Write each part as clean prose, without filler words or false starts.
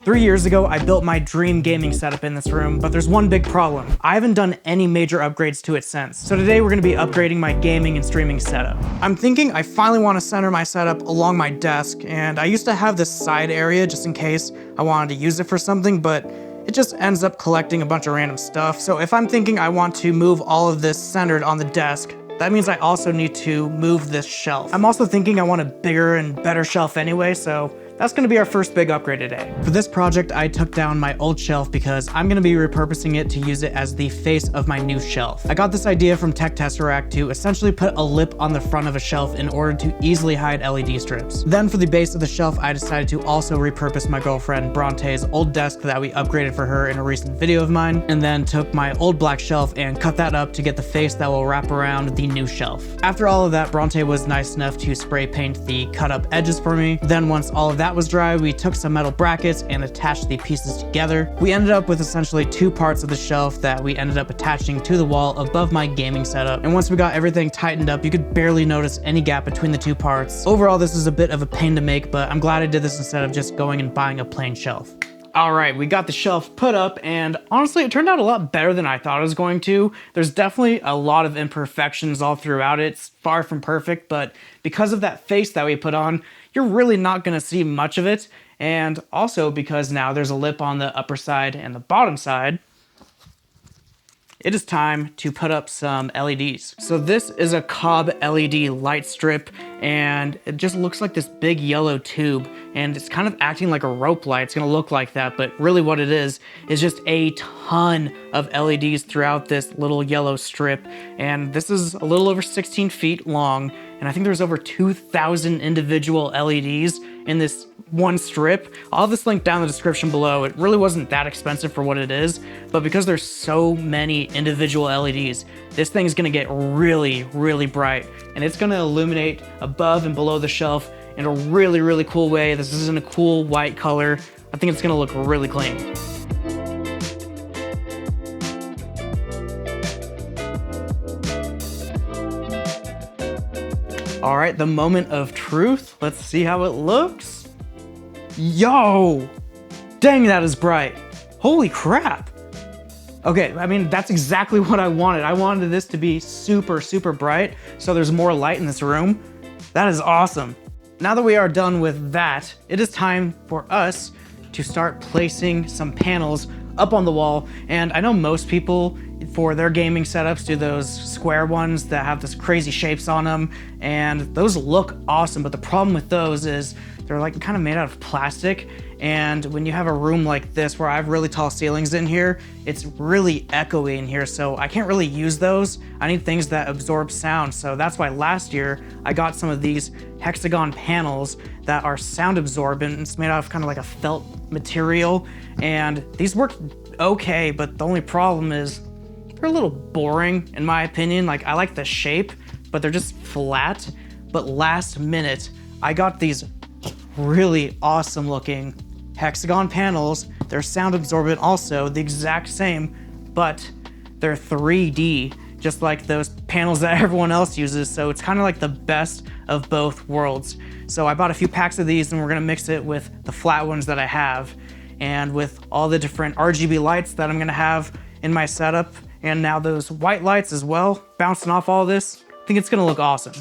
3 years ago, I built my dream gaming setup in this room, but there's one big problem. I haven't done any major upgrades to it since. So today we're gonna be upgrading my gaming and streaming setup. I'm thinking I finally wanna center my setup along my desk, and I used to have this side area just in case I wanted to use it for something, but it just ends up collecting a bunch of random stuff. So if I'm thinking I want to move all of this centered on the desk, that means I also need to move this shelf. I'm also thinking I want a bigger and better shelf anyway, so that's gonna be our first big upgrade today. For this project, I took down my old shelf because I'm gonna be repurposing it to use it as the face of my new shelf. I got this idea from Tech Tesseract to essentially put a lip on the front of a shelf in order to easily hide LED strips. Then for the base of the shelf, I decided to also repurpose my girlfriend Bronte's old desk that we upgraded for her in a recent video of mine, and then took my old black shelf and cut that up to get the face that will wrap around the new shelf. After all of that, Bronte was nice enough to spray paint the cut up edges for me. Then once all of that was dry, we took some metal brackets and attached the pieces together. We ended up with essentially two parts of the shelf that we ended up attaching to the wall above my gaming setup. And once we got everything tightened up, you could barely notice any gap between the two parts. Overall, this is a bit of a pain to make, but I'm glad I did this instead of just going and buying a plain shelf. All right, we got the shelf put up, and honestly, it turned out a lot better than I thought it was going to. There's definitely a lot of imperfections all throughout it. It's far from perfect, but because of that face that we put on, you're really not gonna see much of it. And also because now there's a lip on the upper side and the bottom side, it is time to put up some LEDs. So this is a Cobb LED light strip, and it just looks like this big yellow tube, and it's kind of acting like a rope light. It's gonna look like that, but really what it is just a ton of LEDs throughout this little yellow strip. And this is a little over 16 feet long, and I think there's over 2,000 individual LEDs in this one strip. I'll have this link down in the description below. It really wasn't that expensive for what it is, but because there's so many individual LEDs, this thing is gonna get really, really bright, and it's gonna illuminate above and below the shelf in a really, really cool way. This is in a cool white color. I think it's gonna look really clean. All right, the moment of truth. Let's see how it looks. Yo, dang, that is bright. Holy crap. Okay, I mean, that's exactly what I wanted. I wanted this to be super, super bright, so there's more light in this room. That is awesome. Now that we are done with that, it is time for us to start placing some panels up on the wall. And I know most people for their gaming setups do those square ones that have this crazy shapes on them, and those look awesome, but the problem with those is they're like kind of made out of plastic, and when you have a room like this where I have really tall ceilings in here, it's really echoey in here, so I can't really use those. I need things that absorb sound, so that's why last year I got some of these hexagon panels that are sound absorbent. It's made out of kind of like a felt material, and these work okay, but the only problem is they're a little boring in my opinion. Like, I like the shape, but they're just flat. But last minute, I got these really awesome looking hexagon panels. They're sound absorbent also, the exact same, but they're 3D, just like those panels that everyone else uses. So it's kind of like the best of both worlds. So I bought a few packs of these, and we're gonna mix it with the flat ones that I have, and with all the different RGB lights that I'm gonna have in my setup, and now those white lights as well, bouncing off all this. I think it's gonna look awesome.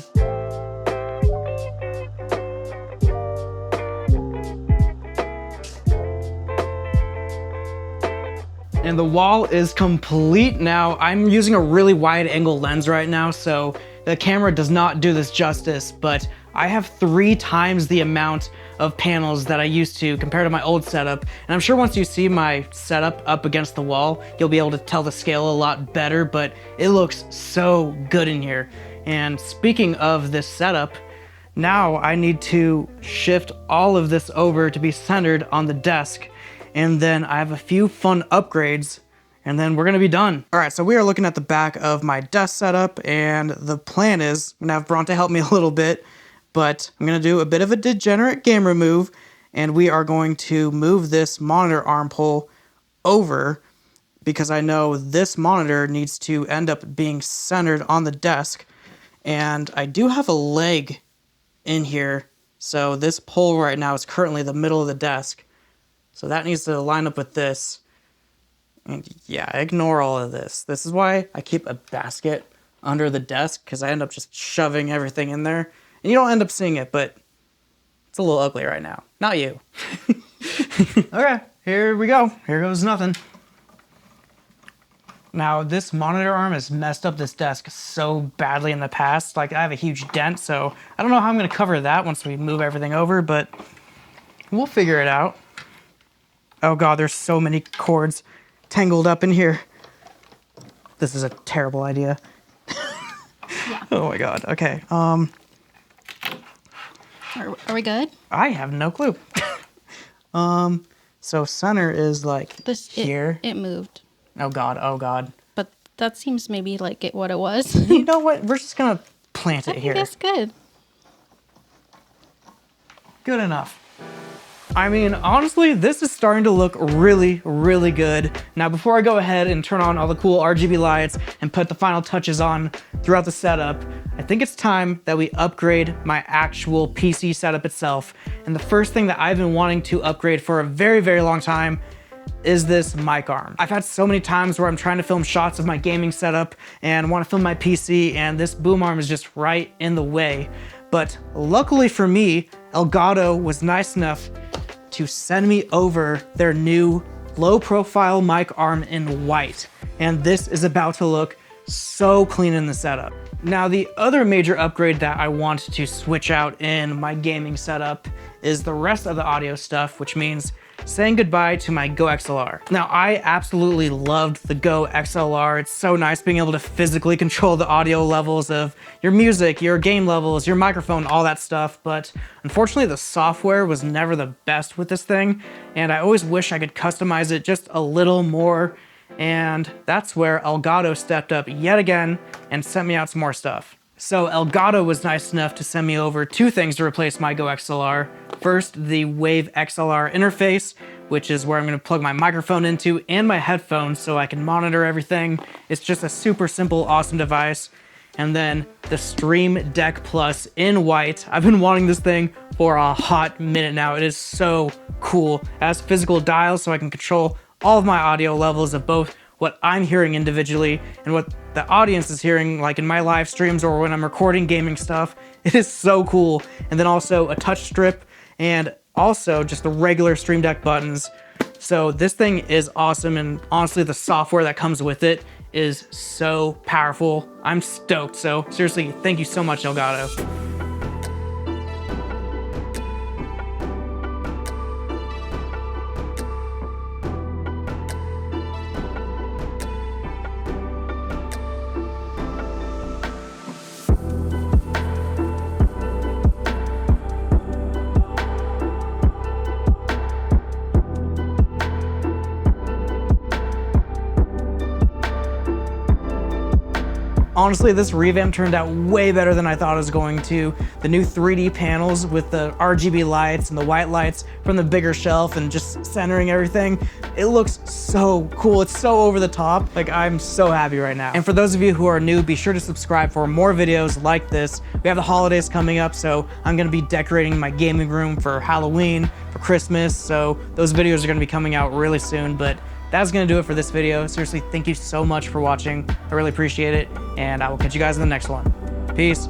And the wall is complete now. I'm using a really wide angle lens right now, so the camera does not do this justice, but I have 3 times the amount of panels that I used to compared to my old setup. And I'm sure once you see my setup up against the wall, you'll be able to tell the scale a lot better, but it looks so good in here. And speaking of this setup, now I need to shift all of this over to be centered on the desk. And then I have a few fun upgrades, and then we're gonna be done. All right, so we are looking at the back of my desk setup, and the plan is, I'm gonna have Bronte help me a little bit, but I'm gonna do a bit of a degenerate gamer move, and we are going to move this monitor arm pole over, because I know this monitor needs to end up being centered on the desk. And I do have a leg in here, so this pole right now is currently the middle of the desk. So that needs to line up with this. And yeah, ignore all of this. This is why I keep a basket under the desk, because I end up just shoving everything in there. And you don't end up seeing it, but it's a little ugly right now. Not you. Okay, here we go. Here goes nothing. Now, this monitor arm has messed up this desk so badly in the past. Like, I have a huge dent, so I don't know how I'm going to cover that once we move everything over, but we'll figure it out. Oh god, there's so many cords tangled up in here. This is a terrible idea. Yeah. Oh my god. Okay. Are we good? I have no clue. So center is like here. It moved. Oh god. Oh god. But that seems maybe like what it was. You know what? We're just gonna plant it here. That's good. Good enough. I mean, honestly, this is starting to look really, really good. Now, before I go ahead and turn on all the cool RGB lights and put the final touches on throughout the setup, I think it's time that we upgrade my actual PC setup itself. And the first thing that I've been wanting to upgrade for a very, very long time is this mic arm. I've had so many times where I'm trying to film shots of my gaming setup and want to film my PC, and this boom arm is just right in the way. But luckily for me, Elgato was nice enough to send me over their new low profile mic arm in white. And this is about to look so clean in the setup. Now, the other major upgrade that I want to switch out in my gaming setup is the rest of the audio stuff, which means saying goodbye to my Go XLR. Now, I absolutely loved the Go XLR. It's so nice being able to physically control the audio levels of your music, your game levels, your microphone, all that stuff. But unfortunately, the software was never the best with this thing. And I always wish I could customize it just a little more. And that's where Elgato stepped up yet again and sent me out some more stuff. So Elgato was nice enough to send me over two things to replace my Go XLR. First, the Wave XLR interface, which is where I'm going to plug my microphone into and my headphones so I can monitor everything. It's just a super simple, awesome device. And then the Stream Deck Plus in white. I've been wanting this thing for a hot minute now. It is so cool. It has physical dials so I can control all of my audio levels of both what I'm hearing individually and what the audience is hearing, like in my live streams or when I'm recording gaming stuff. It is so cool. And then also a touch strip and also just the regular Stream Deck buttons. So this thing is awesome, and honestly the software that comes with it is so powerful. I'm stoked. So seriously, thank you so much, Elgato. Honestly, this revamp turned out way better than I thought it was going to. The new 3D panels with the RGB lights and the white lights from the bigger shelf and just centering everything. It looks so cool. It's so over the top. Like, I'm so happy right now. And for those of you who are new, be sure to subscribe for more videos like this. We have the holidays coming up, so I'm gonna be decorating my gaming room for Halloween, for Christmas. So those videos are gonna be coming out really soon, but that's gonna do it for this video. Seriously, thank you so much for watching. I really appreciate it, and I will catch you guys in the next one. Peace.